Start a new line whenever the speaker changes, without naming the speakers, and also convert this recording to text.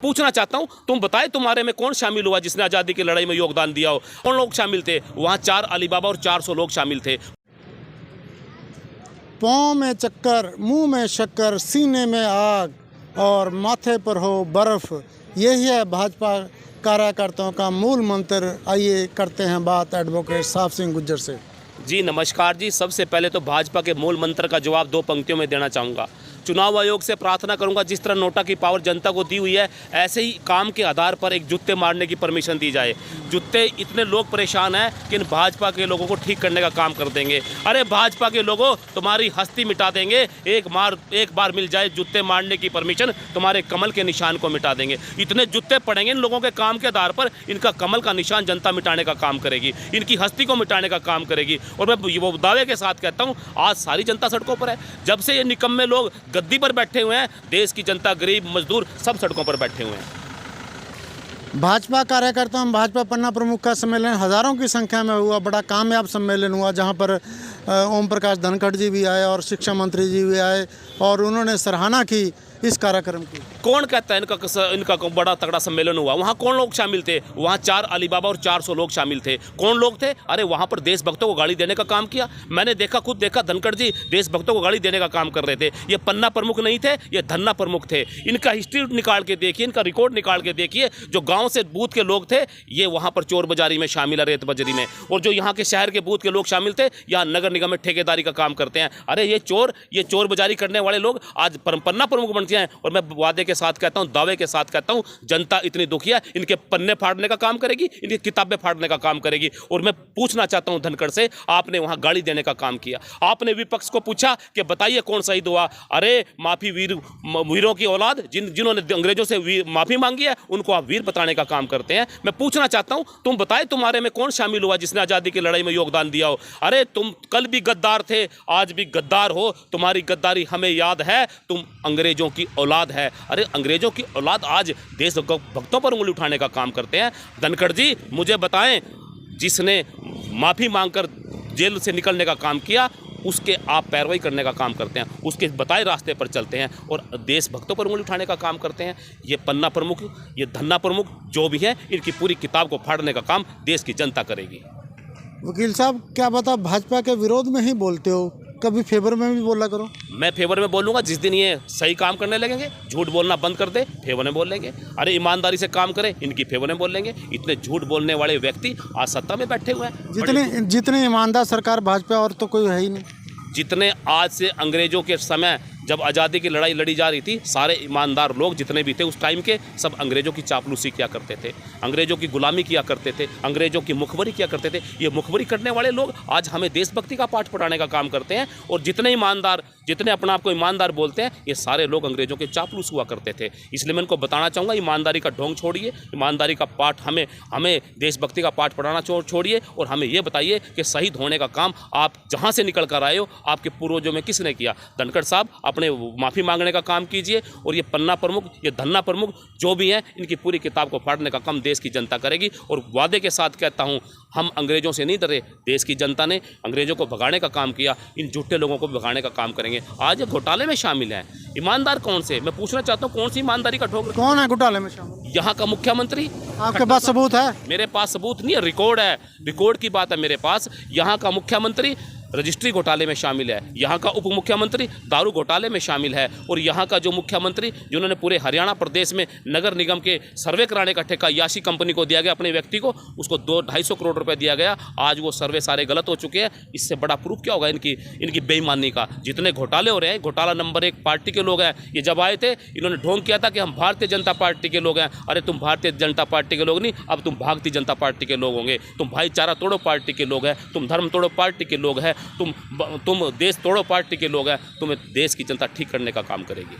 पूछना चाहता हूं, तुम बताए तुम्हारे में कौन शामिल हुआ जिसने आज़ादी की लड़ाई में योगदान दिया हो? कौन लोग शामिल थे? वहां 4 अली बाबा और 400 लोग शामिल थे।
पाँव में चक्कर, मुंह में शक्कर, सीने में आग और माथे पर हो बर्फ, यही है भाजपा कार्यकर्ताओं का मूल मंत्र। आइए करते हैं बात एडवोकेट साहब सिंह गुज्जर से।
जी नमस्कार जी। सबसे पहले तो भाजपा के मूल मंत्र का जवाब 2 पंक्तियों में देना चाहूँगा। चुनाव आयोग से प्रार्थना करूंगा, जिस तरह नोटा की पावर जनता को दी हुई है, ऐसे ही काम के आधार पर एक जुत्ते मारने की परमिशन दी जाए। जुत्ते इतने लोग परेशान हैं कि इन भाजपा के लोगों को ठीक करने का काम कर देंगे। अरे भाजपा के लोगों, तुम्हारी हस्ती मिटा देंगे। एक बार मिल जाए जुत्ते मारने की परमिशन, तुम्हारे कमल के निशान को मिटा देंगे। इतने जुत्ते पड़ेंगे इन लोगों के काम के आधार पर, इनका कमल का निशान जनता मिटाने का काम करेगी, इनकी हस्ती को मिटाने का काम करेगी। और मैं वो दावे के साथ कहता हूँ, आज सारी जनता सड़कों पर है। जब से ये निकम्मे लोग गद्दी पर बैठे हुए हैं, देश की जनता, गरीब मजदूर सब सड़कों पर बैठे हुए हैं।
भाजपा कार्यकर्ता भाजपा पन्ना प्रमुख का सम्मेलन हज़ारों की संख्या में हुआ, बड़ा कामयाब सम्मेलन हुआ, जहां पर ओम प्रकाश धनखड़ जी भी आए और शिक्षा मंत्री जी भी आए और उन्होंने सराहना की इस कार्यक्रम की।
कौन कहता है इनका बड़ा तगड़ा सम्मेलन हुआ? वहाँ कौन लोग शामिल थे? वहाँ 4 अली बाबा और 400 लोग शामिल थे। कौन लोग थे? अरे वहाँ पर देशभक्तों को गाड़ी देने का काम किया। मैंने देखा, खुद देखा, धनखड़ जी देशभक्तों को गाड़ी देने का काम कर रहे थे। ये पन्ना प्रमुख नहीं थे, ये धन्ना प्रमुख थे। इनका हिस्ट्री निकाल के देखिए, इनका रिकॉर्ड निकाल के देखिए। जो गाँव से बूथ के लोग थे, ये वहाँ पर चोर बाजारी में शामिल है, रेत बजरी में। और जो यहाँ के शहर के बूथ के लोग शामिल थे, यहाँ नगर निगम में ठेकेदारी का काम करते हैं। अरे ये चोर बाजारी करने वाले लोग आज पन्ना प्रमुख बनते हैं। और मैं वादे के साथ कहता हूं, दावे के साथ कहता हूं, जनता इतनी दुखी है, इनके पन्ने फाड़ने का काम करेगी, इनकी किताबें फाड़ने का काम करेगी। और मैं पूछना चाहता हूं धनखड़ से, आपने वहां गाड़ी देने का काम किया, आपने विपक्ष को पूछा कि बताइए कौन शहीद हुआ? अरे माफी वीरों की औलाद, जिन्होंने अंग्रेजों से माफी मांगी है, उनको आप वीर बताने का काम करते हैं। मैं पूछना चाहता हूं, तुम बताए तुम्हारे में कौन शामिल हुआ जिसने आजादी की लड़ाई में योगदान दिया हो? अरे तुम कल भी गद्दार थे, आज भी गद्दार हो, तुम्हारी गद्दारी हमें याद है, तुम अंग्रेजों की औलाद है। अरे अंग्रेजों की औलाद आज देश भक्तों पर उंगली उठाने का काम करते हैं। धनखड़ जी मुझे बताएं, जिसने माफी मांगकर जेल से निकलने का काम किया, उसके आप पैरवाई करने का काम करते हैं, उसके बताए रास्ते पर चलते हैं और देशभक्तों पर उंगली उठाने का काम करते हैं। ये पन्ना प्रमुख, ये धन्ना प्रमुख जो भी हैं, इनकी पूरी किताब को फाड़ने का काम देश की जनता करेगी।
वकील साहब, क्या बता, भाजपा के विरोध में ही बोलते हो, कभी फेवर में भी बोला करो। मैं
फेवर में बोलूँगा जिस दिन ये सही काम करने लगेंगे। झूठ बोलना बंद कर दे, फेवर में बोल लेंगे। अरे ईमानदारी से काम करें, इनकी फेवर में बोल लेंगे। इतने झूठ बोलने वाले व्यक्ति आज सत्ता में बैठे हुए हैं।
जितने ईमानदार सरकार भाजपा और तो कोई है ही नहीं।
जितने आज से अंग्रेजों के समय जब आज़ादी की लड़ाई लड़ी जा रही थी, सारे ईमानदार लोग जितने भी थे उस टाइम के, सब अंग्रेजों की चापलूसी किया करते थे, अंग्रेजों की गुलामी किया करते थे, अंग्रेजों की मुखबरी किया करते थे। ये मुखबरी करने वाले लोग आज हमें देशभक्ति का पाठ पढ़ाने का काम करते हैं। और जितने ईमानदार, जितने अपने आप को ईमानदार बोलते हैं, ये सारे लोग अंग्रेजों के चापलूस हुआ करते थे। इसलिए मैं इनको बताना चाहूँगा, ईमानदारी का ढोंग छोड़िए, ईमानदारी का पाठ हमें देशभक्ति का पाठ पढ़ाना छोड़िए और हमें ये बताइए कि शहीद होने का काम आप जहाँ से निकल कर आए हो, आपके पूर्वजों में किसने किया? धनखड़ साहब, अपने माफ़ी मांगने का काम कीजिए। और ये पन्ना प्रमुख, ये धन्ना प्रमुख जो भी हैं, इनकी पूरी किताब को फाड़ने का काम देश की जनता करेगी। और वादे के साथ कहता हूँ, हम अंग्रेजों से नहीं डरे, देश की जनता ने अंग्रेजों को भगाने का काम किया, इन झूठे लोगों को भगाने का काम करेंगे। आज ये घोटाले में शामिल हैं। ईमानदार कौन से? मैं पूछना चाहता हूँ, कौन सी ईमानदारी का ठोकर?
कौन है घोटाले में शामिल?
यहाँ का मुख्यमंत्री।
आपके पास सबूत है?
मेरे पास सबूत नहीं है, रिकॉर्ड है, रिकॉर्ड की बात है मेरे पास। यहाँ का मुख्यमंत्री रजिस्ट्री घोटाले में शामिल है, यहाँ का उप मुख्यमंत्री दारू घोटाले में शामिल है, और यहाँ का जो मुख्यमंत्री, जिन्होंने पूरे हरियाणा प्रदेश में नगर निगम के सर्वे कराने का ठेका याशी कंपनी को दिया गया, अपने व्यक्ति को, उसको 200-250 करोड़ रुपए दिया गया। आज वो सर्वे सारे गलत हो चुके हैं। इससे बड़ा प्रूफ क्या होगा इनकी बेईमानी का? जितने घोटाले हो रहे हैं, घोटाला नंबर 1 पार्टी के लोग हैं। ये जब आए थे, इन्होंने ढोंग किया था कि हम भारतीय जनता पार्टी के लोग हैं। अरे तुम भारतीय जनता पार्टी के लोग नहीं, अब तुम भागती जनता पार्टी के लोग होंगे। तुम भाईचारा तोड़ो पार्टी के लोग हैं, तुम धर्म तोड़ो पार्टी के लोग हैं, तुम देश तोड़ो पार्टी के लोग हैं। तुम्हें देश की जनता ठीक करने का काम करेगी।